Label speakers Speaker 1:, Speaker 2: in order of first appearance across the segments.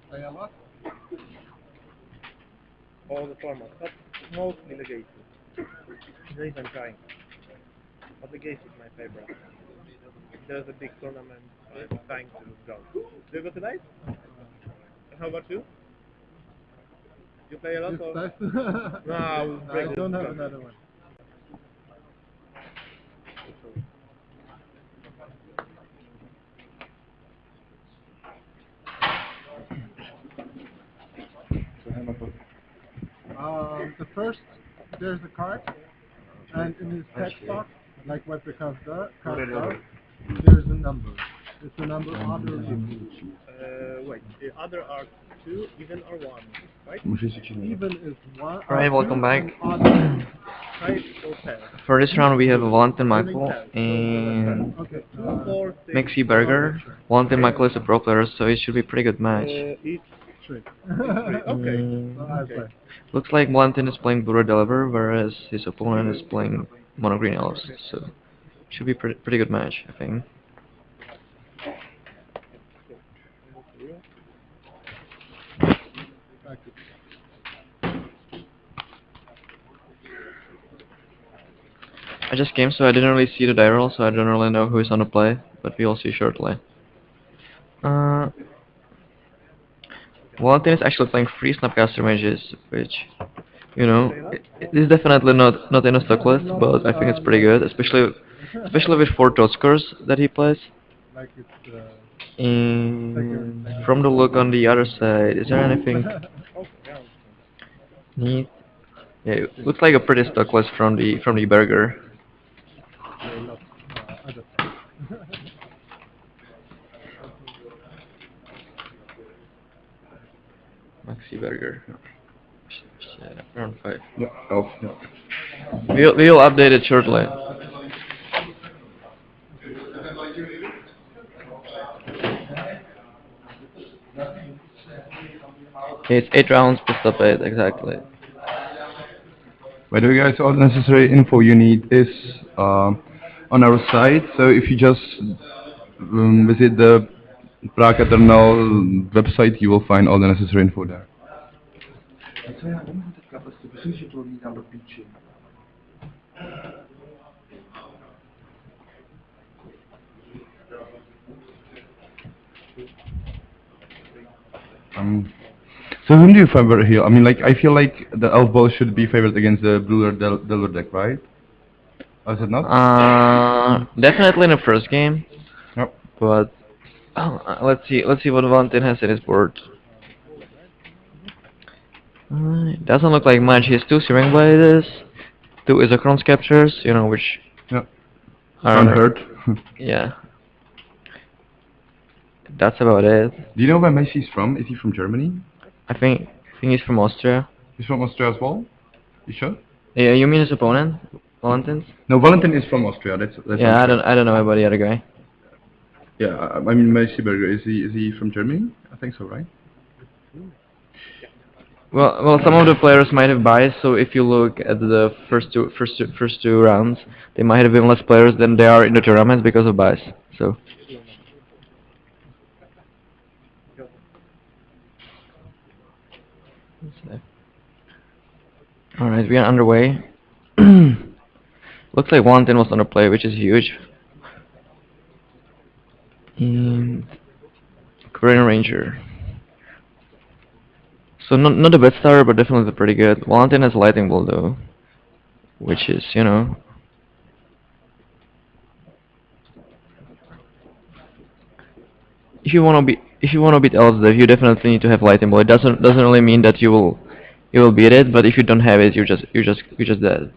Speaker 1: Play a lot?
Speaker 2: All the formats, but mostly Legacy. Not even trying. But Legacy is my favorite. If there's a big tournament, I'm trying to go. Do you go tonight? And how about you? You play a lot
Speaker 1: This
Speaker 2: or?
Speaker 1: time?
Speaker 2: No,
Speaker 1: I don't have another one. The first, there's a card, and in this text box, like what the card does, there's a number. It's a number other or even.
Speaker 2: Wait, the other are 2, even or 1, right?
Speaker 1: Even is 1.
Speaker 3: Alright, welcome back.
Speaker 2: Type or pair.
Speaker 3: For this round we have Valentin Michael and
Speaker 1: Okay.
Speaker 2: 2, 4, 6.
Speaker 3: Maxi Berger. Valentin Michael is a pro player, so it should be a pretty good match.
Speaker 2: Each
Speaker 1: 3.
Speaker 2: 3. Okay.
Speaker 1: I play.
Speaker 3: Looks like Valentin is playing Blue Red Deliver, whereas his opponent is playing Mono Green Elves, so should be pretty good match, I think. I just came, so I didn't really see the die roll, so I don't really know who is on the play, but we'll see shortly. Valentin is actually playing 3 Snapcaster Mages, which, you know, it is definitely not in a stock list, but I think it's pretty good, especially with 4 dot scores that he plays. And from the look on the other side, is there anything neat? Yeah, it looks like a pretty stock list from the Berger. Maxi Berger. Round 5.
Speaker 4: Yeah, elf, yeah.
Speaker 3: We'll update it shortly. Okay, it's 8 rounds, best of 8, exactly.
Speaker 4: By the way, guys, all the necessary info you need is on our site. So if you just visit the Prague Eternal website, you will find all the necessary info there. So whom do you favor here? I mean, like, I feel like the elf ball should be favored against the blue Delver deck, right? Or is it not?
Speaker 3: Definitely in the first game.
Speaker 4: Yep.
Speaker 3: But let's see what Valentin has in his board. It doesn't look like much. He has 2 Searing Blades, 2 Isochron's Captures, you know, which
Speaker 4: Yep.
Speaker 3: are
Speaker 4: Unhurt.
Speaker 3: yeah. That's about it.
Speaker 4: Do you know where Messi is from? Is he from Germany?
Speaker 3: I think he's from Austria.
Speaker 4: He's from Austria as well? You sure?
Speaker 3: Yeah, you mean his opponent, Valentin's?
Speaker 4: No, Valentin is from Austria. That's
Speaker 3: Yeah, I don't know about the other guy.
Speaker 4: Yeah, I mean Messi Berger. Is he from Germany? I think so, right?
Speaker 3: Well, some of the players might have bias. So if you look at the first two rounds, they might have been less players than they are in the tournament because of bias. So. Alright, we are underway. Looks like Valentin was on a play, which is huge. And Green Ranger. So not the best starter, but definitely pretty good. Valentin has Lightning Bolt though, which is, you know. If you wanna beat Elves, you definitely need to have Lightning Bolt. It doesn't really mean that you will beat it, but if you don't have it, you're just dead.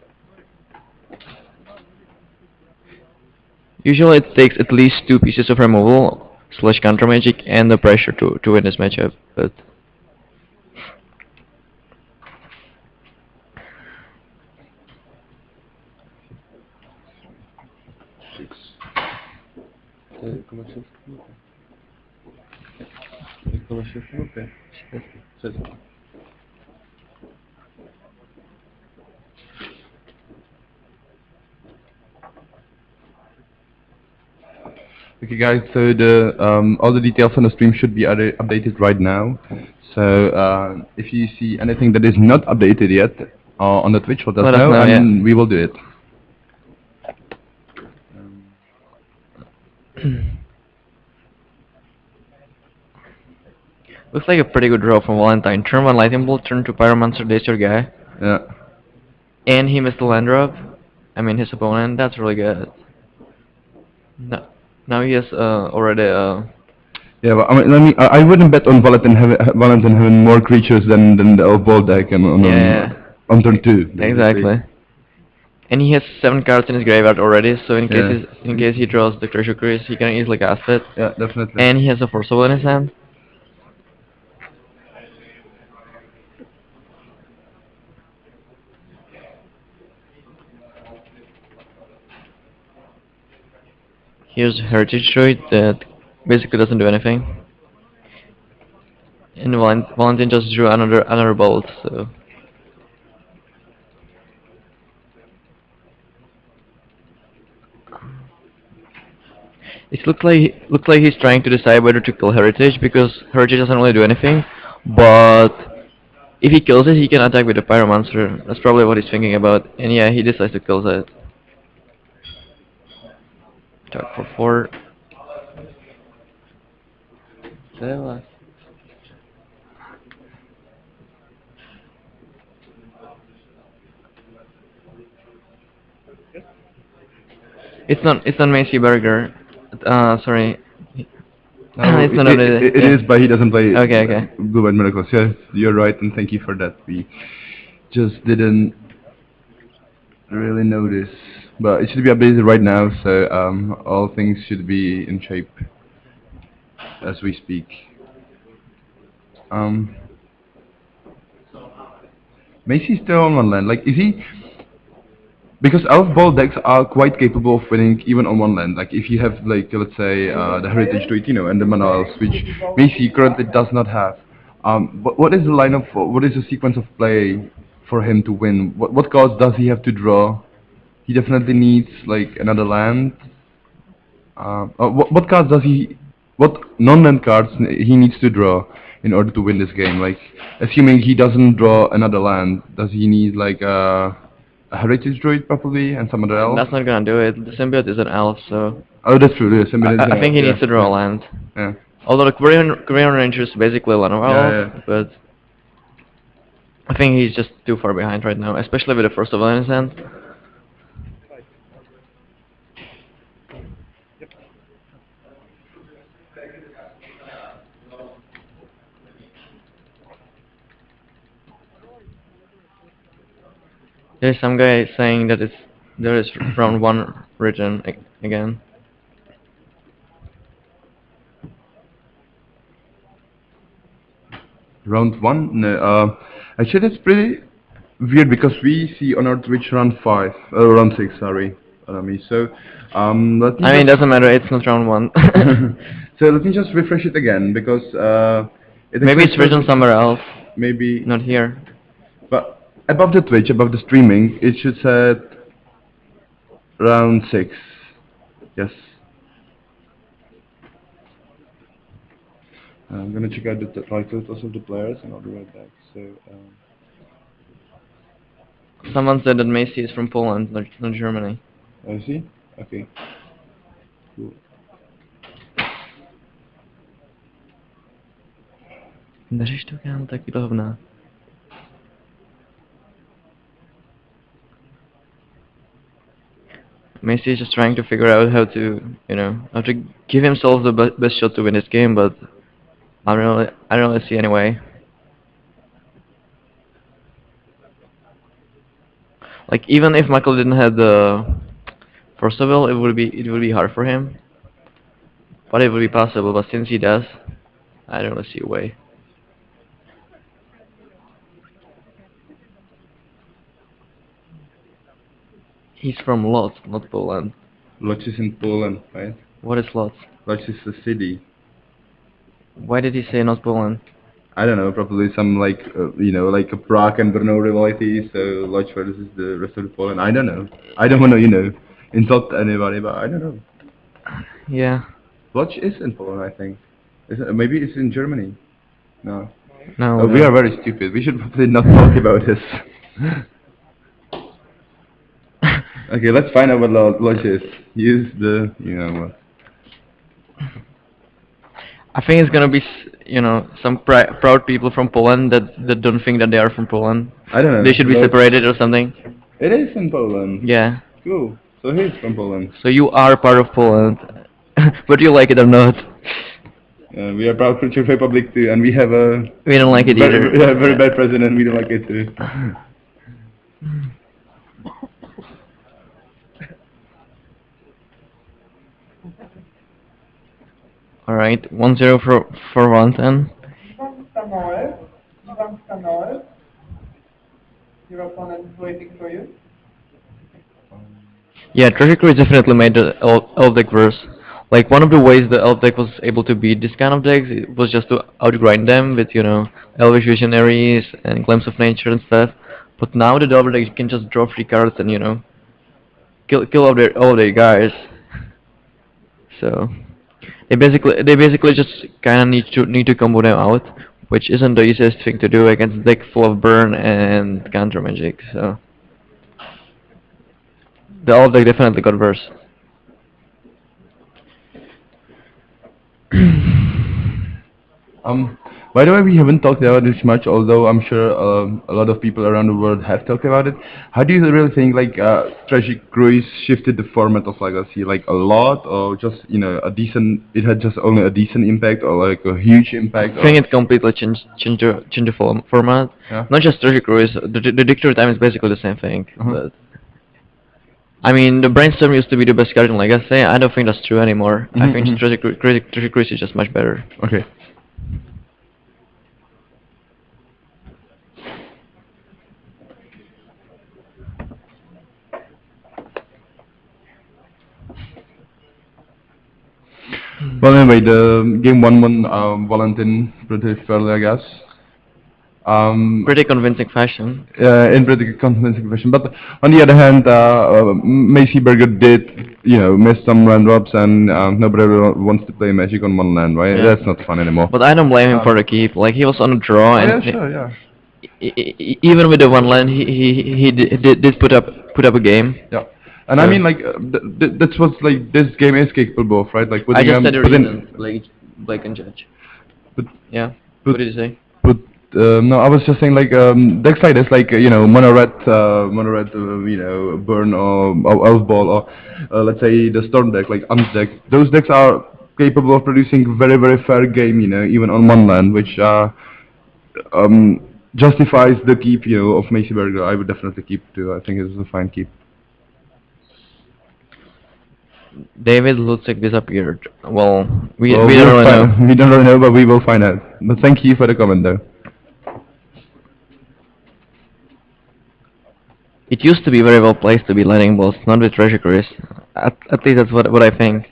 Speaker 3: Usually it takes at least 2 pieces of removal slash counter magic and the pressure to win this matchup, but
Speaker 4: Six. Como é que se chama? Okay, guys. So the all the details on the stream should be updated right now. So if you see anything that is not updated yet on the Twitch, let us know, and
Speaker 3: yeah.
Speaker 4: we will do it.
Speaker 3: Looks like a pretty good draw from Valentine. Turn 1 Lightning Bolt, turn 2 Pyromancer, that's your guy.
Speaker 4: Yeah.
Speaker 3: And he missed the land drop. I mean his opponent, that's really good. No, now he has already
Speaker 4: Yeah, but I mean, I wouldn't bet on Valentine having more creatures than the Ball deck and on turn 2. Basically.
Speaker 3: exactly. And he has 7 cards in his graveyard already, so in case he draws the Treasure Cruise, he can easily cast it.
Speaker 4: Yeah, definitely.
Speaker 3: And he has a Forcible in his hand. Here's Heritage Druid that basically doesn't do anything. And Valentine just drew another bolt, so it looks like he's trying to decide whether to kill Heritage because Heritage doesn't really do anything. But if he kills it, he can attack with the Pyromancer. That's probably what he's thinking about. And yeah, he decides to kill it. Attack for 4. It's not Macy Burger. Sorry.
Speaker 4: No,
Speaker 3: It's not
Speaker 4: it
Speaker 3: yeah.
Speaker 4: is, but he doesn't play
Speaker 3: Okay.
Speaker 4: Blue White Miracles. Yes, you're right, and thank you for that. We just didn't really notice, but it should be updated right now, so all things should be in shape as we speak. Macy's still on one land. Like, is he? Because elf ball decks are quite capable of winning even on one land. Like if you have like let's say the Heritage Druid, and the Mana Elves, which Macy currently does not have. What is the lineup for? What is the sequence of play for him to win? What cards does he have to draw? He definitely needs like another land. What cards does he? What non-land cards he needs to draw in order to win this game? Like assuming he doesn't draw another land, does he need like a Heritage Druid probably and some other elf?
Speaker 3: That's not gonna do it. The symbiote is an elf, so.
Speaker 4: Oh, that's true. The symbiote
Speaker 3: I think he needs to draw a land.
Speaker 4: Yeah.
Speaker 3: Although the Korean Ranger is basically a land of elf, but I think he's just too far behind right now, especially with the first of all in his hand. There's some guy saying that there is round 1 written again.
Speaker 4: Round 1? No, actually that's pretty weird because we see on our Twitch round 5, round 6, sorry. So, let me
Speaker 3: it doesn't matter, it's not round 1.
Speaker 4: So let me just refresh it again because
Speaker 3: Maybe it's written somewhere else.
Speaker 4: Maybe
Speaker 3: not here.
Speaker 4: But above the Twitch, above the streaming, it should say round 6. Yes. I'm gonna check out the titles of the players and I'll be right back. So.
Speaker 3: Someone said that Macy is from Poland, not Germany.
Speaker 4: I see. Okay. Cool.
Speaker 3: Macy is just trying to figure out how to, how to give himself the best shot to win this game, but I don't really see any way. Like even if Michael didn't have the First of all, it would be hard for him, but it would be possible. But since he does, I don't really see a way. He's from Lodz, not Poland.
Speaker 4: Lodz is in Poland, right?
Speaker 3: What is Lodz?
Speaker 4: Lodz is the city.
Speaker 3: Why did he say not Poland?
Speaker 4: I don't know, probably some like like a Prague and Brno rivalry. So Lodz versus the rest of the Poland. I don't know. I don't want to insult anybody, but I don't know.
Speaker 3: Yeah.
Speaker 4: Lodz is in Poland, I think. Maybe it's in Germany. No.
Speaker 3: No.
Speaker 4: Oh, we are very stupid. We should probably not talk about this. Okay, let's find out what Lodz is. Use the what.
Speaker 3: I think it's gonna be, some proud people from Poland that don't think that they are from Poland.
Speaker 4: I don't know.
Speaker 3: They should be separated or something.
Speaker 4: It is in Poland.
Speaker 3: Yeah.
Speaker 4: Cool. So he's from Poland.
Speaker 3: So you are part of Poland, whether you like it or not.
Speaker 4: We are proud Czech Republic too, and we have a.
Speaker 3: We don't like it either.
Speaker 4: We have a very bad president. We don't like it too.
Speaker 3: All right, 1-0 for Wanton.
Speaker 5: Ivan Stanor. Your opponent is waiting for you.
Speaker 3: Yeah, Trajectory definitely made the elf deck worse. Like, one of the ways the elf deck was able to beat this kind of decks, it was just to outgrind them with, Elvish Visionaries and Glimpse of Nature and stuff. But now the double deck can just draw 3 cards and, kill all their guys. So they basically just kinda need to combo them out, which isn't the easiest thing to do against a deck full of burn and counter magic, so the elf deck definitely got worse.
Speaker 4: By the way, we haven't talked about this much, although I'm sure a lot of people around the world have talked about it. How do you really think Tragic Cruise shifted the format of Legacy, like a lot, or just a decent? It had just only a decent impact, or like a huge impact?
Speaker 3: I think it completely changed the format.
Speaker 4: Yeah.
Speaker 3: Not just Tragic Cruise. The Dictator Time is basically the same thing. But I mean, the Brainstorm used to be the best card in Legacy. I don't think that's true anymore. I think Tragic Cruise is just much better.
Speaker 4: Okay. Well, anyway, the game won Valentin pretty fairly, I guess.
Speaker 3: Pretty convincing fashion.
Speaker 4: In pretty convincing fashion. But on the other hand, Macy Berger did, miss some land drops, and nobody really wants to play Magic on one land, right?
Speaker 3: Yeah.
Speaker 4: That's not fun anymore.
Speaker 3: But I don't blame him for the keep. Like, he was on a draw, and
Speaker 4: yeah, sure, yeah.
Speaker 3: Even with the one land, he did put up a game.
Speaker 4: Yeah. And I mean, like, that's what this game is capable of, right? Like,
Speaker 3: I just said the reason, like Blake and Judge.
Speaker 4: But
Speaker 3: yeah.
Speaker 4: but-
Speaker 3: What did you say?
Speaker 4: But no, I was just saying, like, decks like this, like, mono red, burn or elf ball, or let's say the storm deck, like Am's deck. Those decks are capable of producing very, very fair game, even on one land, which justifies the keep, of Macy Berger. I would definitely keep too. I think it's a fine keep.
Speaker 3: David Lutzig disappeared. Well, we
Speaker 4: Well,
Speaker 3: don't really know.
Speaker 4: We don't really know, but we will find out. But thank you for the comment, though.
Speaker 3: It used to be very well placed to be lightning bolts, not with treasure cruise. At least that's what I think.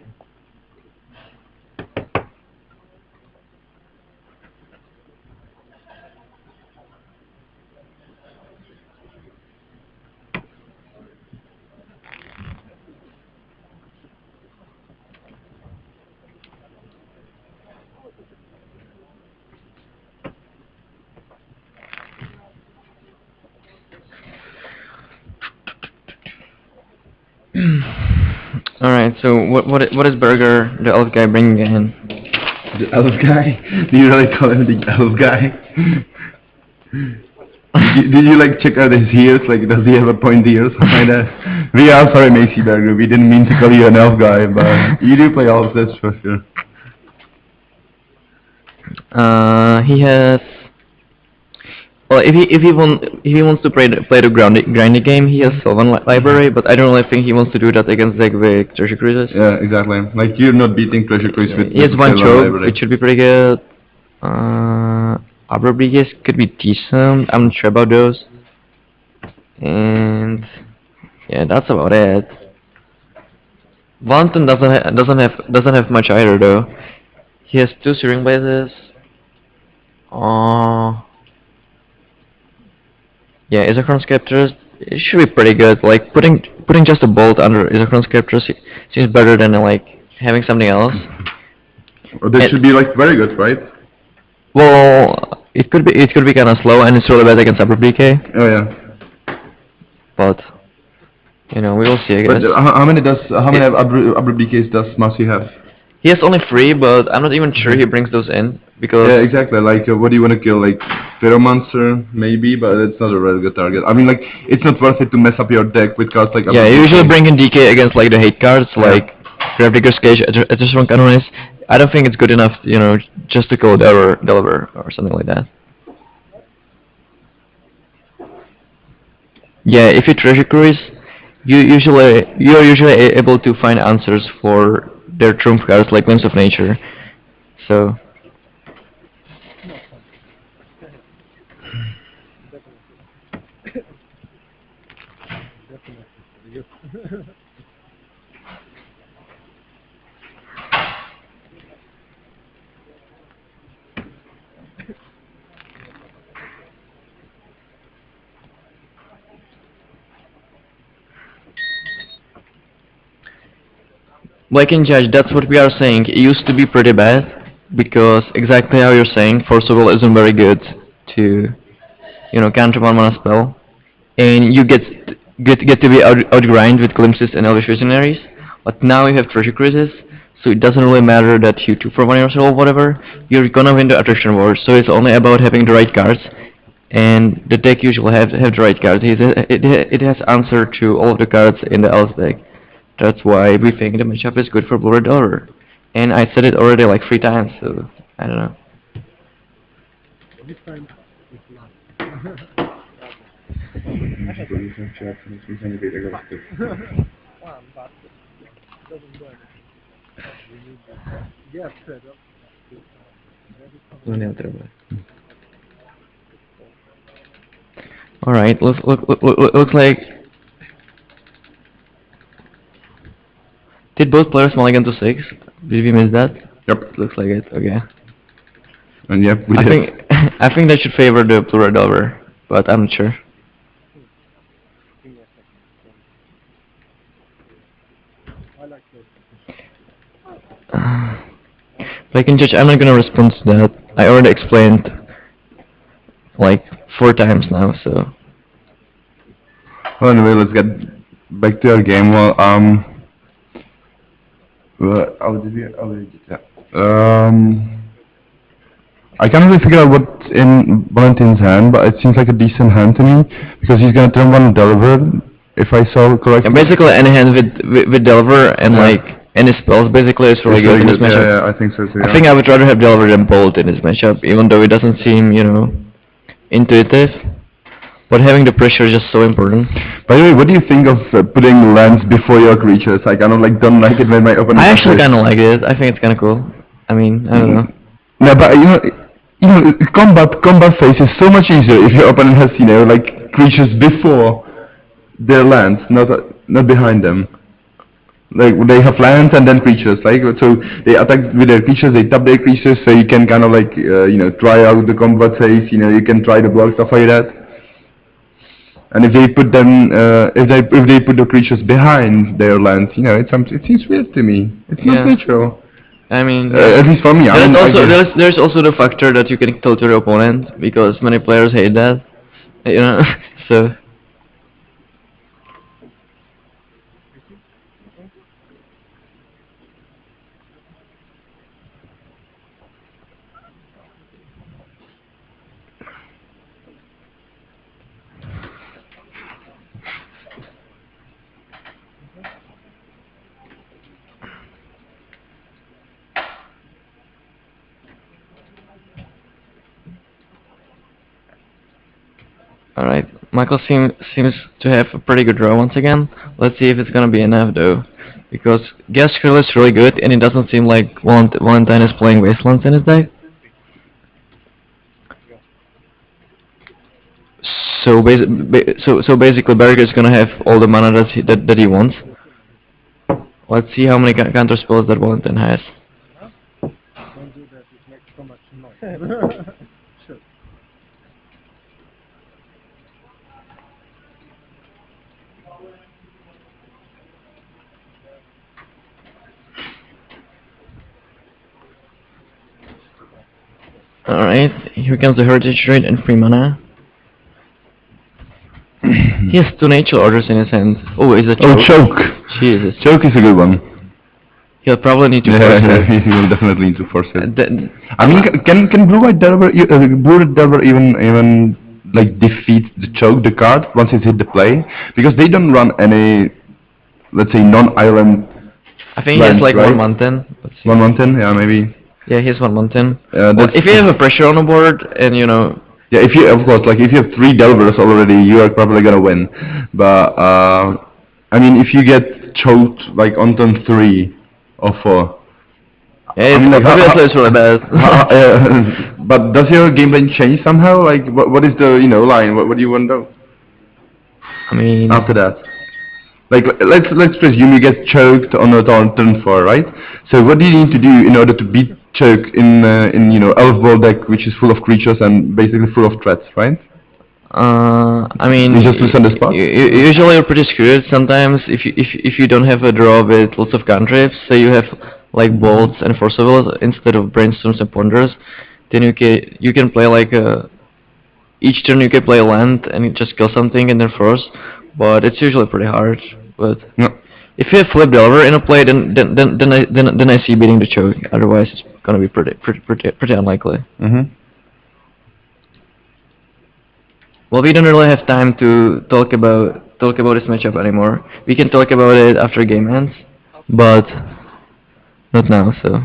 Speaker 3: Alright, so what is Berger, the elf guy, bringing in?
Speaker 4: The elf guy? Do you really call him the elf guy? Did you like check out his ears? Like, does he have a pointy ears? We are sorry, Macy Berger. We didn't mean to call you an elf guy, but you do play elves, that's for sure.
Speaker 3: He has Well, if he wants to play the grinding game, he has Sylvan library, but I don't really think he wants to do that against like big treasure cruises.
Speaker 4: Yeah, exactly. Like you're not beating treasure cruise with
Speaker 3: He has one
Speaker 4: Sylvan
Speaker 3: trope,
Speaker 4: library.
Speaker 3: which should be pretty good. Abrobreges could be decent. I'm not sure about those. And yeah, that's about it. Valentin doesn't have much either though. He has two searing blazes. Uh, yeah, Isochron Scepters. It should be pretty good. Like putting just a bolt under Isochron Scepters seems better than like having something else.
Speaker 4: Or that should be like very good, right?
Speaker 3: Well, it could be kind of slow and it's really bad against upper BK,
Speaker 4: Oh yeah.
Speaker 3: but you know we will see. I guess.
Speaker 4: But how many Abru BKs does Masi have?
Speaker 3: He has only 3, but I'm not even sure he brings those in because
Speaker 4: Yeah, exactly. Like, what do you want to kill? Like, Monster, maybe, but it's not a really good target. I mean, like, it's not worth it to mess up your deck with cards like.
Speaker 3: yeah, you usually bring in DK against like the hate cards
Speaker 4: Yeah.
Speaker 3: like Gravedigger's Cage, Adjustment Canonist. I don't think it's good enough, you know, just to kill Delver or something like that. Yeah, if you treasure cruise, you're usually able to find answers for their trump cards like Glimpse of Nature. So
Speaker 1: Definitely.
Speaker 3: like in Judge, that's what we are saying. It used to be pretty bad because exactly how you're saying, Force of Will isn't very good to, you know, counter one mana spell, and you get to be outgrind with glimpses and elvish visionaries. But now you have treasure cruises, so it doesn't really matter that you 2 for 1 yourself or whatever. You're gonna win the attrition war. So it's only about having the right cards, and the deck usually have the right cards. It has answer to all of the cards in the elf deck. That's why we think the matchup is good for Blue Red Delver. And I said it already like 3 times, so I don't know.
Speaker 1: This time it's not.
Speaker 2: One bastard. Doesn't do anything.
Speaker 1: We need this. Get set up.
Speaker 3: No neutral. Alright, looks like... Did both players mulligan to 6? Did we miss that?
Speaker 4: Yep.
Speaker 3: Looks like it, okay.
Speaker 4: And yep, we
Speaker 3: I
Speaker 4: did.
Speaker 3: think I think that should favor the Blue Red Delver, but I'm not sure.
Speaker 2: Give me a second.
Speaker 1: I like this.
Speaker 3: Like in Judge, I'm not gonna respond to that. I already explained like 4 times now, so...
Speaker 4: Well, anyway, let's get back to our game. I can't really figure out what's in Valentin's hand, but it seems like a decent hand to me because he's gonna turn one Delver, if I saw correctly.
Speaker 3: And basically any hand with Delver and
Speaker 4: Yeah.
Speaker 3: like any spells basically is really good in this matchup.
Speaker 4: Yeah, I think so too.
Speaker 3: I think I would rather have Delver than Bolt in this matchup, even though it doesn't seem, you know, intuitive. But having the pressure is just so important.
Speaker 4: By the way, what do you think of putting lands before your creatures? I kind of like don't like it when my opponent.
Speaker 3: I actually kind of like it. I think it's kind of cool. I mean, I don't know.
Speaker 4: No, but combat phase is so much easier if your opponent has like creatures before their lands, not behind them. Like they have lands and then creatures, like so they attack with their creatures, they tap their creatures, so you can kind of like try out the combat phase. You can try the block stuff like that. And if they put them, if they put the creatures behind their lands, it seems weird to me. It's not
Speaker 3: Yeah.
Speaker 4: natural.
Speaker 3: I mean,
Speaker 4: At least for me. I mean, I guess-
Speaker 3: there's also the factor that you can tilt your opponent because many players hate that, you know. So Alright, Michael seems to have a pretty good draw once again. Let's see if it's gonna be enough though. Because Gas Krill is really good and it doesn't seem like Valentine is playing Wastelands in his deck. So, so basically Berg is gonna have all the mana that he wants. Let's see how many counter spells that Valentine has.
Speaker 1: Don't do that, it makes so much noise. Sure.
Speaker 3: Alright, here comes the Heritage Trade and free mana. He has 2 nature orders in his hand. Oh, is it choke?
Speaker 4: Oh, choke!
Speaker 3: Jesus.
Speaker 4: Choke is a good one.
Speaker 3: He'll probably need to force
Speaker 4: Yeah,
Speaker 3: it.
Speaker 4: he will definitely need to force it.
Speaker 3: Then-
Speaker 4: I mean, can Blue-White Delver, Blue-Red Delver even like defeat the choke, the card, once it's hit the play? Because they don't run any, let's say, non-island.
Speaker 3: I think he has
Speaker 4: Right,
Speaker 3: like
Speaker 4: right.
Speaker 3: 1 mountain. Let's see.
Speaker 4: 1 mountain, yeah, maybe.
Speaker 3: Yeah, he has 1 mountain.
Speaker 4: Well,
Speaker 3: Well, if you have a pressure on the board and you know,
Speaker 4: yeah, if you, of course, like if you have 3 Delvers already, you are probably gonna win. But I mean, if you get choked like on turn 3 or 4.
Speaker 3: yeah,
Speaker 4: I mean, like,
Speaker 3: obviously it's really bad.
Speaker 4: But does your game plan change somehow? Like, what is the line? What do you want to do
Speaker 3: I mean,
Speaker 4: after that? Like, let's presume you get choked on turn 4, right? So what do you need to do in order to beat choke in Elf Ball deck, which is full of creatures and basically full of threats, right?
Speaker 3: I mean,
Speaker 4: You just loosen the spot?
Speaker 3: usually you're pretty screwed. Sometimes if you don't have a draw with lots of cantrips, say you have like bolts and force of will instead of brainstorms and ponders, then you can play like each turn you can play a land and you just kill something and then force. But it's usually pretty hard. But
Speaker 4: No.
Speaker 3: if you have flip delver in a play, then I see beating the choke. Otherwise, it's gonna be pretty unlikely.
Speaker 4: Mm-hmm.
Speaker 3: Well, we don't really have time to talk about this matchup anymore. We can talk about it after game ends, but not now. So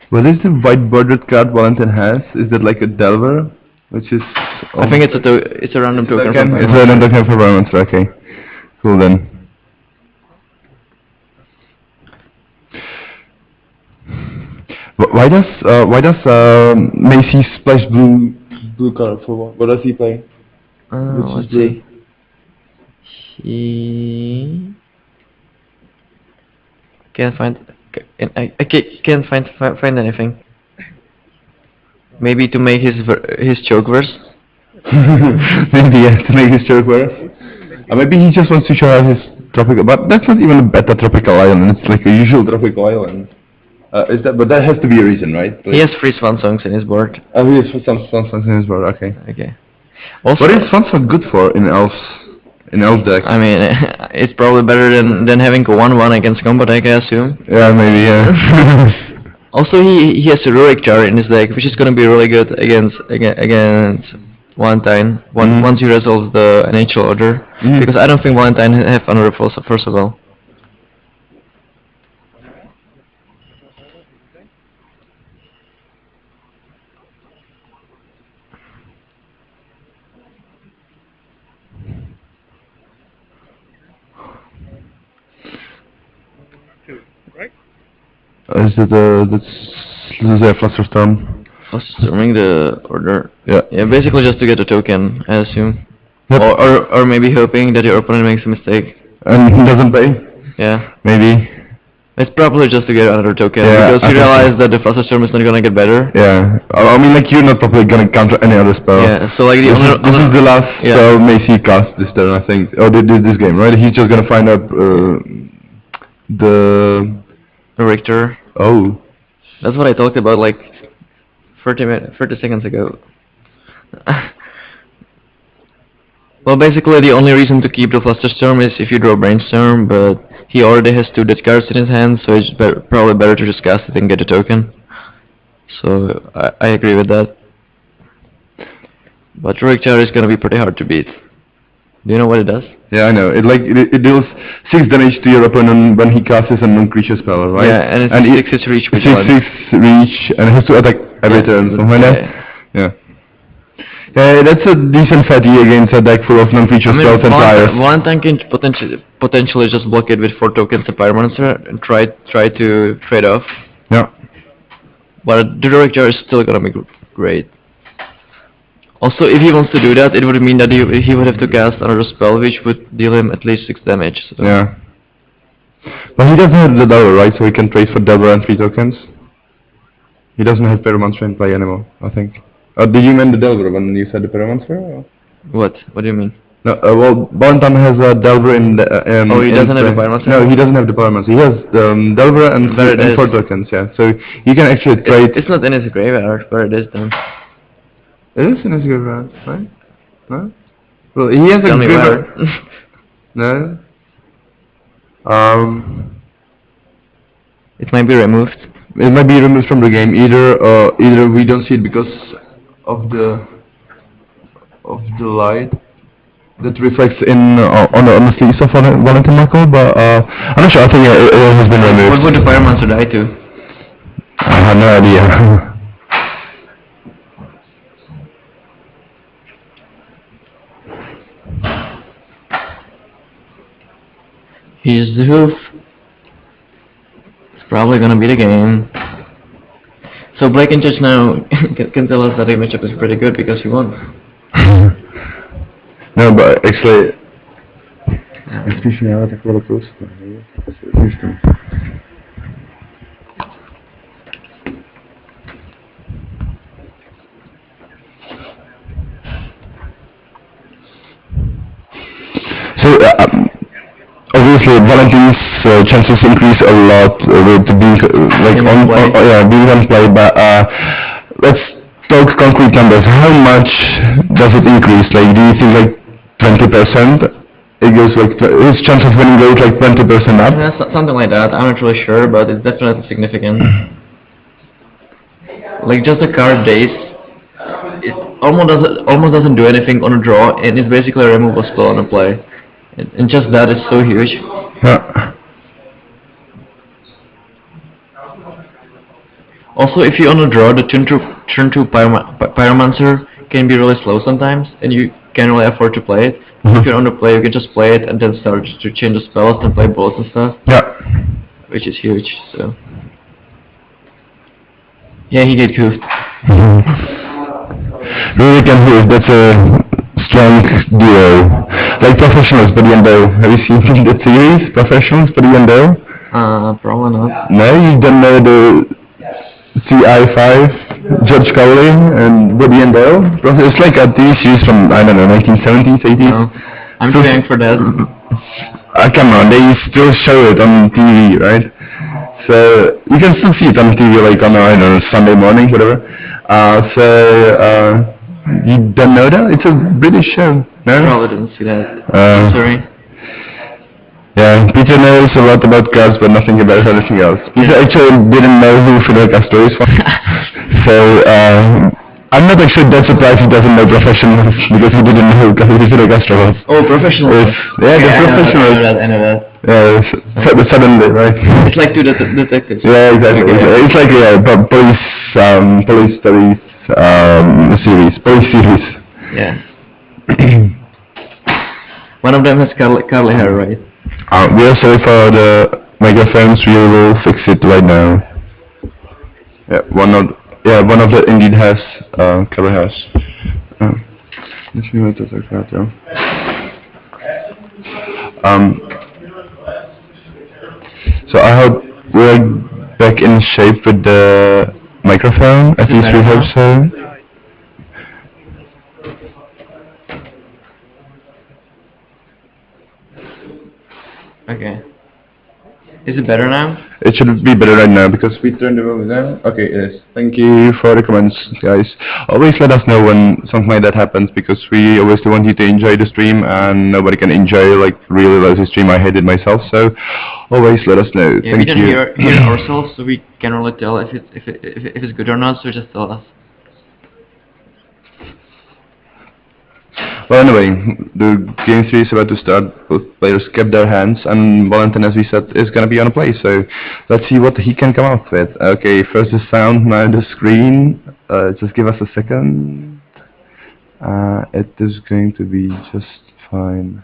Speaker 4: What is the white bordered card Valentine has? Is that like a Delver? Which is...
Speaker 3: I think it's a random token.
Speaker 4: It's
Speaker 3: from
Speaker 4: a random token for Valentine, okay. Cool then. Why does Macy splash blue card for what does he play? Which
Speaker 3: Let's
Speaker 4: is blue?
Speaker 3: see. He can't find. I can't find anything. Maybe to make his choke verse.
Speaker 4: Maybe yes, to make his choke worse. Or maybe he just wants to show out his tropical, but that's not even a beta tropical island. It's like a usual tropical island. Is that? But that has to be a reason, right? Like,
Speaker 3: He has 3 swan songs in his board.
Speaker 4: oh, he has some in his board. Okay.
Speaker 3: Okay. Also,
Speaker 4: What is Swansong good for in elf deck?
Speaker 3: I mean, it's probably better than having a 1/1 against combo deck, I assume.
Speaker 4: Yeah, maybe. Yeah.
Speaker 3: Also, he has a Rurik Jar in his deck, which is gonna be really good against Valentine once he resolves the NHL order.
Speaker 4: Mhm.
Speaker 3: Because I don't think Valentine have another first of all.
Speaker 2: Right?
Speaker 4: Is it this is a Flusterstorm?
Speaker 3: Assuming the order.
Speaker 4: Yeah.
Speaker 3: Yeah, basically just to get a token, I assume.
Speaker 4: Yep.
Speaker 3: Or maybe hoping that your opponent makes a mistake.
Speaker 4: And he doesn't pay?
Speaker 3: Yeah.
Speaker 4: Maybe.
Speaker 3: It's probably just to get another token,
Speaker 4: Yeah,
Speaker 3: because
Speaker 4: I
Speaker 3: you
Speaker 4: think
Speaker 3: realize
Speaker 4: so.
Speaker 3: that the Flusterstorm is not gonna get better.
Speaker 4: Yeah. I mean, like, you're not probably gonna counter any other spell.
Speaker 3: Yeah, so like the
Speaker 4: This is the last
Speaker 3: yeah.
Speaker 4: spell Macy cast this turn, I think. Or this game, right? He's just gonna find out the...
Speaker 3: Richter.
Speaker 4: Oh.
Speaker 3: That's what I talked about like 30 seconds ago. Well, basically the only reason to keep the Flusterstorm is if you draw Brainstorm, but he already has 2 dead cards in his hand, so it's probably better to just cast it and get a token. So I agree with that. But Rurik Jar is gonna be pretty hard to beat. Do you know what it does?
Speaker 4: Yeah, I know. It deals 6 damage to your opponent when he casts a non-creature spell, right?
Speaker 3: Yeah, and it's 6 reach with
Speaker 4: 6
Speaker 3: one.
Speaker 4: reach, and it has to attack every turn, something like that. Yeah. Yeah, that's a decent fatigue against a deck full of non-creature spells and flyers.
Speaker 3: Valentine can potentially just block it with 4 tokens and Pyromancer and try to trade off.
Speaker 4: Yeah.
Speaker 3: But the direct jar is still gonna be great. Also, if he wants to do that, it would mean that he would have to cast another spell, which would deal him at least 6 damage. So.
Speaker 4: Yeah. But he doesn't have the Delver, right? So he can trade for Delver and 3 tokens. He doesn't have Pyromancer in play anymore, I think. Did you mean the Delver when you said the Pyromancer? Or?
Speaker 3: What? What do you mean?
Speaker 4: No, well, Valentine has a Delver in the...
Speaker 3: oh, he doesn't have the Pyromancer?
Speaker 4: No, he doesn't have the Pyromancer. He has Delver and 4 tokens, yeah. So you can actually trade...
Speaker 3: It's not in his graveyard, but it is then.
Speaker 4: It is in his graveyard, right? No? Well, he has a graveyard... No?
Speaker 3: It might be removed.
Speaker 4: It might be removed from the game. Either we don't see it because of the light that reflects in on the sleeves of Valentine Markle, but I'm not sure. I think it has been removed.
Speaker 3: What would the Pyromancer die to?
Speaker 4: I have no idea.
Speaker 3: Here's the hoof. It's probably gonna be the game. So Blake and Judge now can tell us that the matchup is pretty good because he won.
Speaker 4: No, but actually... So, obviously, Valentine's chances increase a lot with being being on play. But let's talk concrete numbers. How much does it increase? Like, do you think like 20%? It goes like his chance of winning goes like 20% up.
Speaker 3: Yeah, something like that. I'm not really sure, but it's definitely significant. Like just the card days, it almost doesn't do anything on a draw, and it's basically a removal spell on a play. And just that is so huge.
Speaker 4: Yeah.
Speaker 3: Also, if you on a draw, the turn 2 Pyromancer can be really slow sometimes, and you can't really afford to play it. If you're on the play, you can just play it and then start to change the spells and play bolts and stuff.
Speaker 4: Yeah.
Speaker 3: Which is huge, so... Yeah, he get goofed.
Speaker 4: Really can hoof, that's a strong duo. Like Professionals, but have you seen the series, Professionals, but
Speaker 3: Probably not.
Speaker 4: No, you don't know the CI5, George Cowley and Buddy and Dale? It's like a TV series from, I don't know, 1970s, 80s.
Speaker 3: No, I'm too young for that.
Speaker 4: Come on, they still show it on TV, right? So, you can still see it on TV, like on, I don't know, Sunday morning, whatever. You don't know that? It's a British show, no?
Speaker 3: Probably didn't see that. Sorry.
Speaker 4: Yeah, Peter knows a lot about cards, but nothing about anything else. Peter actually didn't know who Fidel Castro is from. So, I'm not actually that surprised he doesn't know Professionals, because he didn't know who Fidel Castro was.
Speaker 3: Oh, Professionals.
Speaker 4: Yeah, the Professionals.
Speaker 3: I know that.
Speaker 4: Yeah, suddenly, right?
Speaker 3: It's like two detectives.
Speaker 4: Yeah, exactly. Okay. It's like police studies series, police series.
Speaker 3: Yeah. One of them has curly hair, right?
Speaker 4: We are sorry for the microphones. We will fix it right now. Yeah, one of the indeed has curly hairs. Let's see what does like that, So I hope we're back in shape with the microphone. At least we hope so.
Speaker 3: Okay. Is it better now?
Speaker 4: It should be better right now because we turned the volume down. Okay, it is. Thank you for the comments, guys. Always let us know when something like that happens because we obviously want you to enjoy the stream and nobody can enjoy like really lousy stream. I hate it myself, so always let us know.
Speaker 3: Yeah,
Speaker 4: Thank you.
Speaker 3: We don't hear ourselves, so we can't really tell if it's good or not. So just tell us.
Speaker 4: Well, anyway, the game 3 is about to start. Both players kept their hands, and Valentin, as we said, is gonna be on a play. So let's see what he can come up with. Okay, first the sound, now the screen. Just give us a second. It is going to be just fine.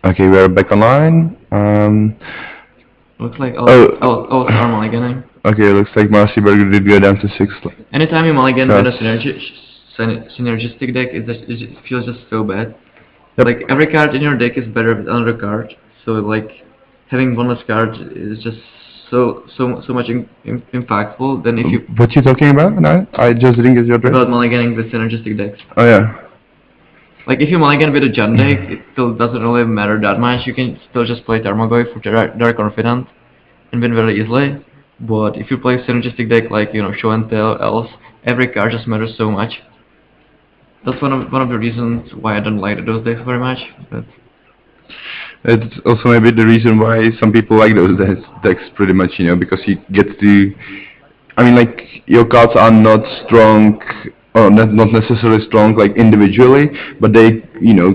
Speaker 4: Okay, we're back online.
Speaker 3: Looks like
Speaker 4: Oh.
Speaker 3: are mulliganing.
Speaker 4: Okay, looks like Marcy Burger did go down to 6.
Speaker 3: Anytime you mulligan with a
Speaker 4: Yes.
Speaker 3: synergistic deck, it feels just so bad.
Speaker 4: Yep.
Speaker 3: Like every card in your deck is better with another card. So like having one less card is just so much impactful than if you
Speaker 4: What you talking about? No, I just didn't get your drift.
Speaker 3: about mulliganing with synergistic decks.
Speaker 4: Oh yeah.
Speaker 3: Like if you mulligan with a Jund deck, it still doesn't really matter that much. You can still just play Tarmogoyf for Dark Confidant and win very easily. But if you play synergistic deck like Show and Tell, else every card just matters so much. That's one of the reasons why I don't like those decks very much. But
Speaker 4: It's also maybe the reason why some people like those decks pretty much, because you get to, I mean, like, your cards are not strong, or not necessarily strong, like, individually, but they,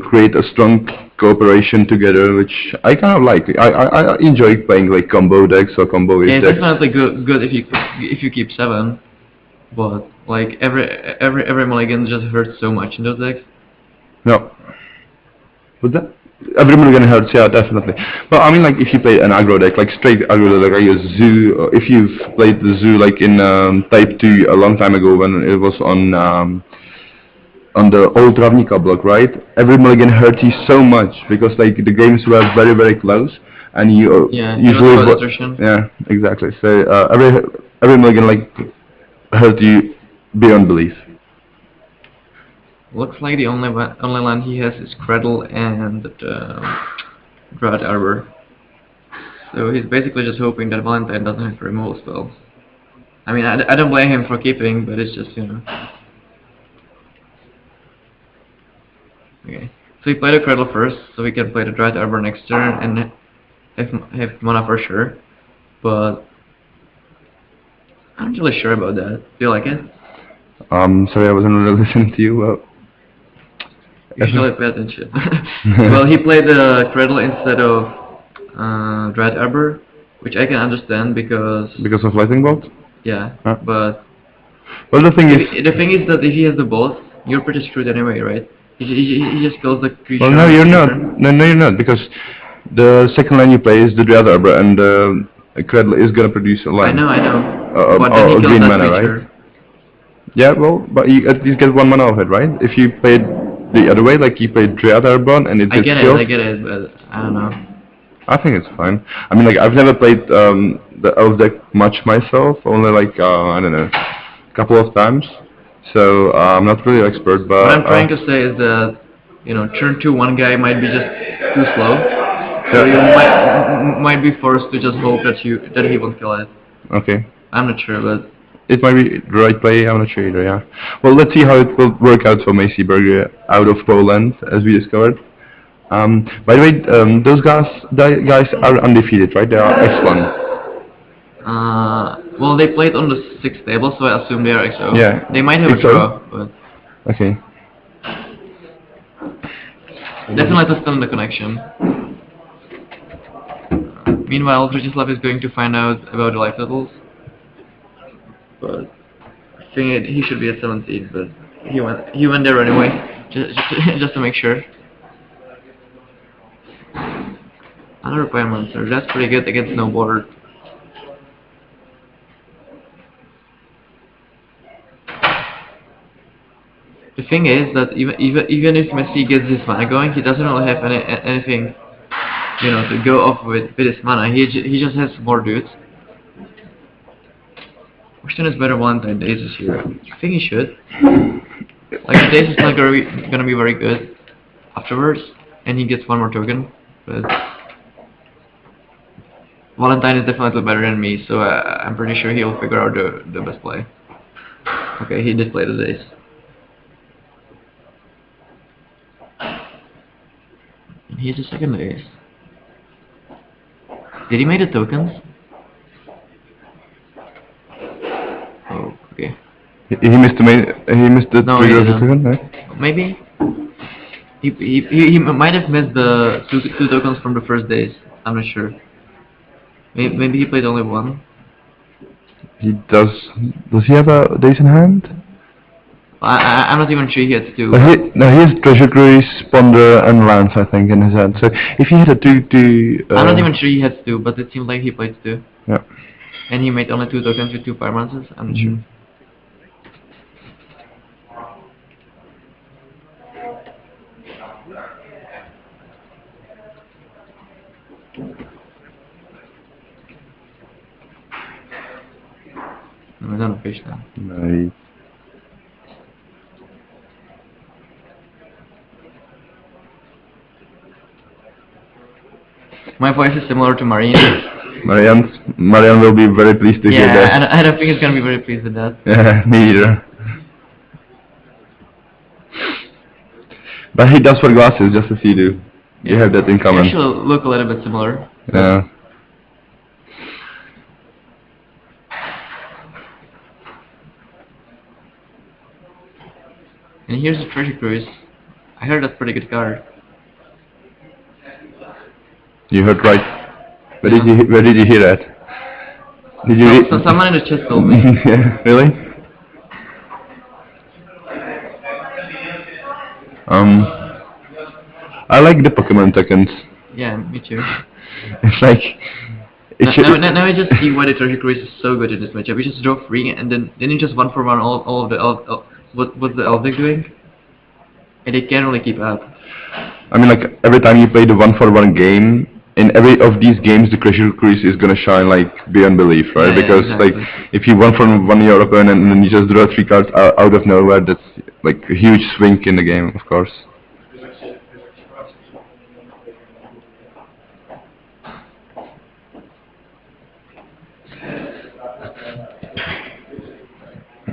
Speaker 4: create a strong cooperation together, which I kind of like. I enjoy playing, like, combo decks or combo
Speaker 3: yeah, it's
Speaker 4: decks.
Speaker 3: definitely good if you keep 7. But like every mulligan just hurts so much in those decks.
Speaker 4: No. But that every mulligan hurts, yeah, definitely. But I mean, like, if you play an aggro deck, like straight aggro deck, like a zoo, or if you've played the zoo, like in Type 2 a long time ago when it was on the old Ravnica block, right? Every mulligan hurt you so much because like the games were very very close, and you
Speaker 3: Yeah,
Speaker 4: usually
Speaker 3: it was attrition.
Speaker 4: yeah, exactly. So every mulligan like hurt you beyond belief.
Speaker 3: Looks like the only land he has is Cradle and Drought Arbor. So he's basically just hoping that Valentine doesn't have removal spells. I mean, I don't blame him for keeping, but it's just, Okay. So he played a Cradle first, so we can play the Drought Arbor next turn and have mana for sure. But I'm not really sure about that. Do you like it?
Speaker 4: Sorry, I wasn't really listening to you. Well,
Speaker 3: You should really pay attention. Well, he played the Cradle instead of Drought Arbor, which I can understand because
Speaker 4: because of lightning bolt.
Speaker 3: yeah,
Speaker 4: Huh?
Speaker 3: but
Speaker 4: Well, the thing is,
Speaker 3: the thing is that if he has the both, you're pretty screwed anyway, right? He just kills the creature.
Speaker 4: well, no, you're
Speaker 3: on
Speaker 4: not.
Speaker 3: turn.
Speaker 4: No, you're not, because the second line you play is the Dread Arbor, and Cradle is gonna produce a
Speaker 3: I
Speaker 4: line.
Speaker 3: know. But then he
Speaker 4: Or
Speaker 3: kills
Speaker 4: green
Speaker 3: that
Speaker 4: mana,
Speaker 3: creature.
Speaker 4: right? Yeah, well, but you at least get 1 mana off it, right? If you played the other way, like you played Dread Arbor and it
Speaker 3: I
Speaker 4: gets
Speaker 3: get
Speaker 4: killed,
Speaker 3: it, but I don't know.
Speaker 4: I think it's fine. I mean, like, I've never played the elf deck much myself, only like, I don't know, a couple of times. So, I'm not really expert, but...
Speaker 3: What I'm trying to say is that, turn 2 one guy might be just too slow. So you might be forced to just hope that he will kill it.
Speaker 4: Okay.
Speaker 3: I'm not sure, but
Speaker 4: It might be the right play, I'm not sure either, yeah. Well, let's see how it will work out for Macy Berger out of Poland, as we discovered. By the way, those guys are undefeated, right? They are X1.
Speaker 3: well, they played on the 6th table, so I assume they are XO.
Speaker 4: Yeah.
Speaker 3: They might have a
Speaker 4: XO?
Speaker 3: draw, but
Speaker 4: Okay.
Speaker 3: definitely still in the connection. Meanwhile, Vratislav is going to find out about the life totals. But I think he should be at 17, but he went there anyway, just to make sure. Another Fire Monster, that's pretty good against no border. The thing is that even if Messi gets his mana going, he doesn't really have anything, to go off with his mana. He just has more dudes. Question is whether Valentine Days is here. I think he should. Like the Days is not gonna be very good afterwards, and he gets 1 more token. But Valentine is definitely better than me, so I'm pretty sure he'll figure out the best play. Okay, he did play the Days. And here's the second Days. Did he make the tokens?
Speaker 4: he missed the he missed the
Speaker 3: No,
Speaker 4: trigger
Speaker 3: he
Speaker 4: of the
Speaker 3: didn't.
Speaker 4: token, right?
Speaker 3: Maybe he might have missed the two tokens from the first days. I'm not sure. Maybe he played only one.
Speaker 4: He does. Does he have a days in hand?
Speaker 3: I'm not even sure he had two.
Speaker 4: No, he has Treasure Cruise, Ponder, and Lance, I think, in his hand. So if he had a two.
Speaker 3: I'm not even sure he had two, but it seemed like he played two.
Speaker 4: Yeah.
Speaker 3: And he made only two tokens with two pyromancers. I'm not sure. No, I don't know fish now.
Speaker 4: Nice.
Speaker 3: My voice is similar to Marianne.
Speaker 4: Marianne will be very pleased to hear that.
Speaker 3: Yeah, I don't think he's gonna be very pleased with that.
Speaker 4: Yeah, me either. But he does wear glasses, just as you do. You have that in
Speaker 3: They
Speaker 4: common.
Speaker 3: actually look a little bit similar.
Speaker 4: Yeah.
Speaker 3: And here's the Treasure Cruise. I heard that's a pretty good card.
Speaker 4: You heard right. Where did you hear that? Did you read?
Speaker 3: So someone in the chat told me.
Speaker 4: Yeah, really? I like the Pokemon tokens.
Speaker 3: Yeah, me too.
Speaker 4: It's like
Speaker 3: Now I just see why the Treasure Cruise is so good in this matchup. You just draw free and then you just 1-for-1 all of the what's the elf deck doing? And they can't really keep up.
Speaker 4: I mean, like every time you play the 1-for-1 game, in every of these games, the Treasure Cruise is gonna shine like beyond belief, right?
Speaker 3: Yeah,
Speaker 4: because
Speaker 3: exactly.
Speaker 4: like if you 1-for-1 your opponent and then you just draw 3 cards out of nowhere, that's like a huge swing in the game, of course.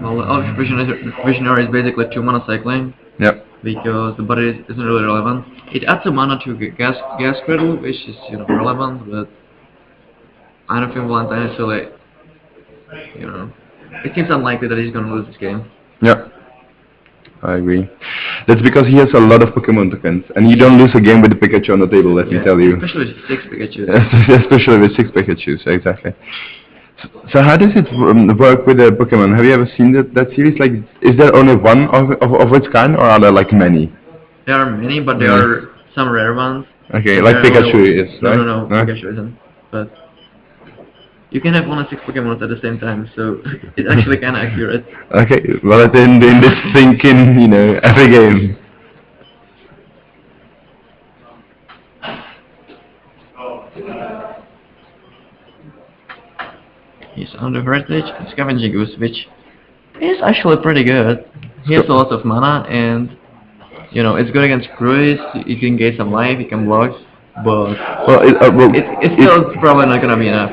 Speaker 3: Well, Elf Visionary is basically 2 mana cycling.
Speaker 4: Yep.
Speaker 3: Because the body isn't really relevant. It adds a mana to gas cradle, which is relevant, but I don't think Valentine is really, it seems unlikely that he's gonna lose this game.
Speaker 4: Yeah, I agree. That's because he has a lot of Pokemon tokens, and you don't lose a game with the Pikachu on the table, let me tell you.
Speaker 3: Especially with 6 Pikachu.
Speaker 4: Especially with 6 Pikachus, exactly. So how does it work with the Pokemon? Have you ever seen that series? Like, is there only one of its kind, or are there like many?
Speaker 3: There are many, but there are some rare ones.
Speaker 4: Okay, like Pikachu is, right?
Speaker 3: No, Pikachu isn't. But you can have 1 and 6 Pokemon at the same time, so it's actually kind of accurate.
Speaker 4: Okay, well then this thing in, every game.
Speaker 3: He's on the Heritage Scavenging Goose, which is actually pretty good. He has a lot of mana, and it's good against Cruise. You can gain some life, you can block, but it's still probably not gonna be enough.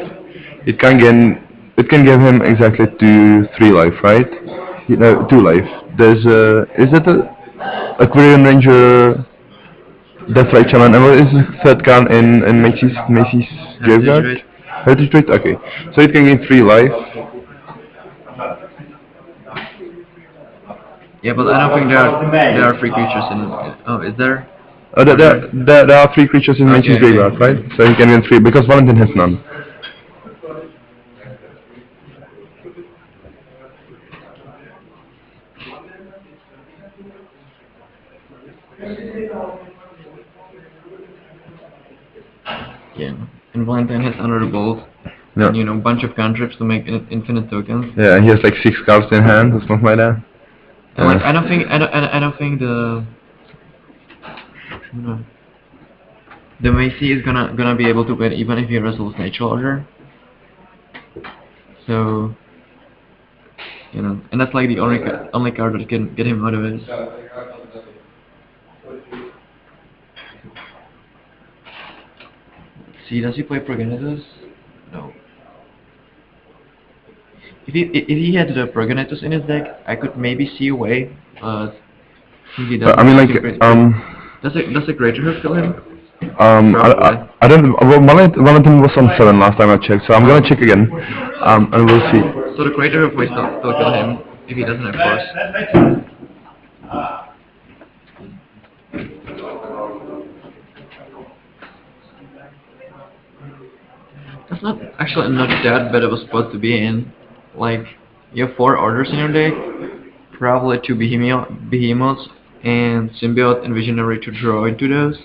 Speaker 4: It can give him exactly 3 life, right? 2 life. There's is it a Aquarian Ranger Deathlight Shaman? And what is the third card in Macy's graveyard? Heritage Trait? Okay. So it can gain 3 life.
Speaker 3: Yeah, but I don't think there are 3 creatures in. Oh, is there?
Speaker 4: Oh, there are 3 creatures in Macy's graveyard, right? So he can gain 3 because Valentine has none.
Speaker 3: Yeah, and Valentine has another bolt.
Speaker 4: Yeah.
Speaker 3: And, bunch of cantrips to make infinite tokens.
Speaker 4: Yeah, he has like 6 cards in hand or something like that.
Speaker 3: And like I don't think the Macy is gonna be able to win even if he wrestles Natural Order. So and that's like the only card that can get him out of it. See, does he play Progenitus? No. If he had the Progenitus in his deck, I could maybe see a way, but he doesn't.
Speaker 4: I mean, like,
Speaker 3: does a Greater Hoof kill him?
Speaker 4: I don't. Well, Valentine was on 7 last time I checked, so I'm gonna check again, and we'll see.
Speaker 3: So the Greater Hoof may still kill him. if he doesn't have force. That's not actually not that bad of a spot to be in. Like, you have 4 orders in your deck, probably 2 behemoths and symbiote and visionary to draw into those,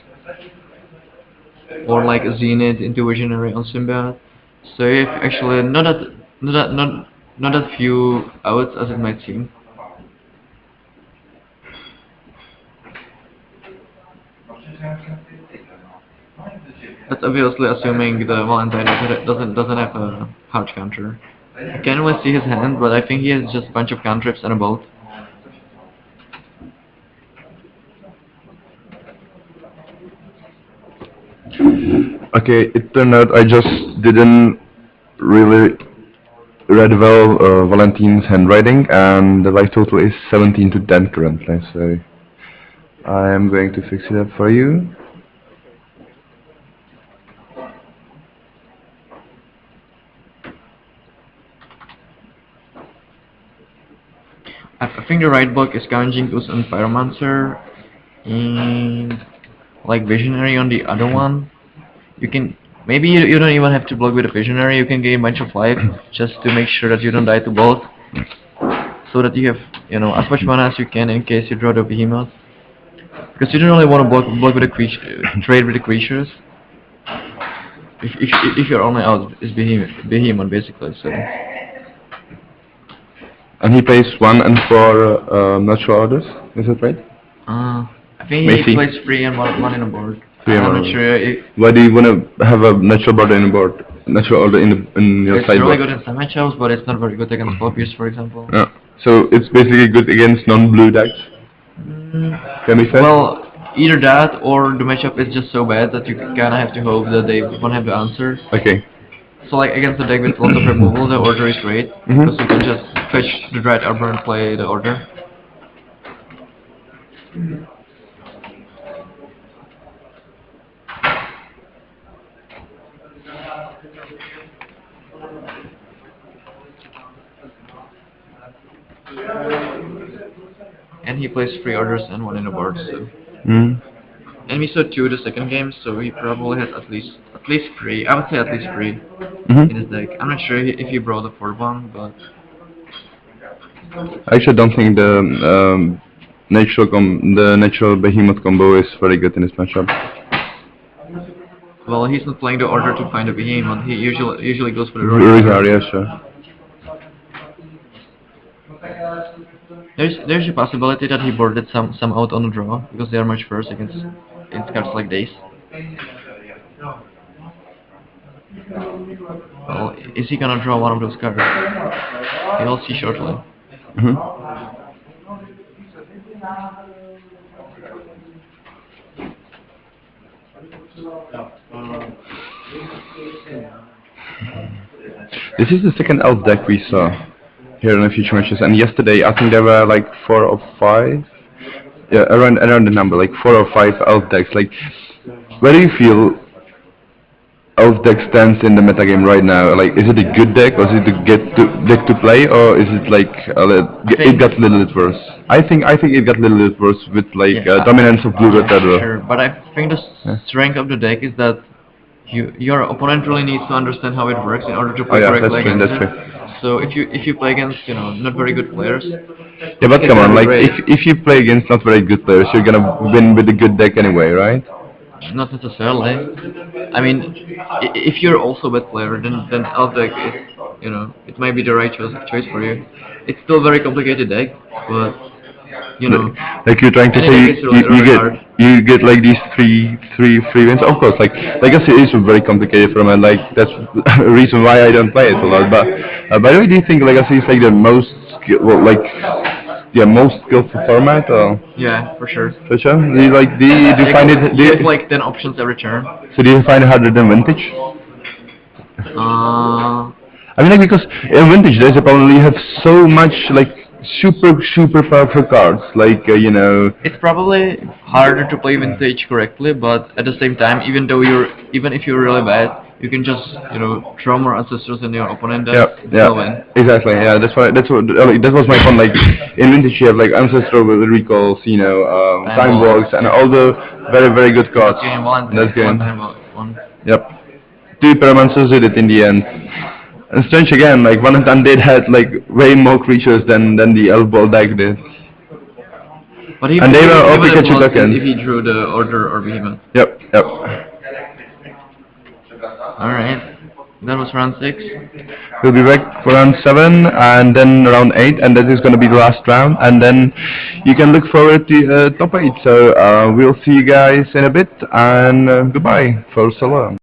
Speaker 3: or like a zenith into visionary on symbiote. So you have actually not that few outs as it might seem. That's obviously assuming the Valentine doesn't have a hard counter. You can't really see his hand, but I think he has just a bunch of cantrips and a bolt.
Speaker 4: Okay, it turned out I just didn't really read well Valentine's handwriting, and the life total is 17 to 10 currently, so I am going to fix it up for you.
Speaker 3: I think the right block is Kanjinkus and Pyromancer, and like Visionary on the other one. You can maybe you don't even have to block with a Visionary. You can gain a bunch of life just to make sure that you don't die to both, so that you have as much mana as you can in case you draw the behemoth. Because you don't really want to block with the trade with the creatures. If your only out is behemoth basically. So.
Speaker 4: And he plays 1 and 4 natural orders, is that right?
Speaker 3: I think he plays 3 and one in a board. I'm not sure if...
Speaker 4: Why do you want to have a natural order in a board? Natural order in your sideboard?
Speaker 3: It's really good in some matchups, but it's not very good against Flopius, for example.
Speaker 4: Yeah. So it's basically good against non-blue decks? Can we say?
Speaker 3: Well, either that or the matchup is just so bad that you kinda have to hope that they won't have the answer.
Speaker 4: Okay.
Speaker 3: So like against a deck with lots of removal, the order is great, because you can just fetch the Dread Arbor and play the order. And he plays 3 orders and 1 in the board, so... And we saw 2 the second game, so he probably has at least 3. I would say at least 3 in his deck. I'm not sure if he brought the 4th one, but...
Speaker 4: I actually don't think the natural behemoth combo is very good in this matchup.
Speaker 3: Well, he's not playing the order to find a behemoth. He usually goes for the
Speaker 4: Rosar, yeah, sure.
Speaker 3: There's a possibility that he boarded some out on the draw, because they are much worse against cards like this. Well, is he gonna draw one of those cards? You'll see shortly.
Speaker 4: This is the second elf deck we saw here in the future matches, and yesterday I think there were like 4 or 5, yeah, around the number, like 4 or 5 elf decks. Like, where do you feel elf deck stands in the metagame right now? Like, is it a good deck, or is it a deck to play, or is it like it got a little bit worse? I think it got a little bit worse with like dominance of blue red Tedra.
Speaker 3: Sure, but I think the strength of the deck is that your opponent really needs to understand how it works in order to play correctly against it. So if you play against not very good players.
Speaker 4: Yeah, but come on, like if you play against not very good players, you're gonna win with a good deck anyway, right?
Speaker 3: Not necessarily. I mean, if you're also a bad player, then elf deck is it might be the right choice for you. It's still a very complicated deck, but
Speaker 4: like you're trying to say you get like these three wins. Of course, like Legacy is a very complicated format. Like that's a reason why I don't play it a lot. But by the way, do you think Legacy is like the most most skillful format? Or?
Speaker 3: Yeah, for sure.
Speaker 4: For sure. Do you find it?
Speaker 3: You have like 10 options every turn.
Speaker 4: So do you find it harder than Vintage? I mean, like, because in Vintage there's a problem. You have so much like super powerful cards, like
Speaker 3: It's probably harder to play Vintage correctly, but at the same time, even if you're really bad, you can just, you know, throw more ancestors than your opponent does.
Speaker 4: Yeah,
Speaker 3: They'll win.
Speaker 4: exactly. Yeah, that was my point. Like in vintage, you have like ancestral with recalls, you know, time walks, and all the very good cards.
Speaker 3: That's game one.
Speaker 4: That's game.
Speaker 3: One.
Speaker 4: Yep. Two Paramancers did it in the end. And strange again, like One and Undead had like way more creatures than the Elf Ball deck did.
Speaker 3: But
Speaker 4: And they were all
Speaker 3: would have
Speaker 4: Pikachu
Speaker 3: lost
Speaker 4: tokens.
Speaker 3: if he drew the Order or Behemoth.
Speaker 4: Yep.
Speaker 3: Alright. That was round 6.
Speaker 4: We'll be back for round 7 and then round 8, and that is going to be the last round, and then you can look forward to top 8. So we'll see you guys in a bit, and goodbye for so long.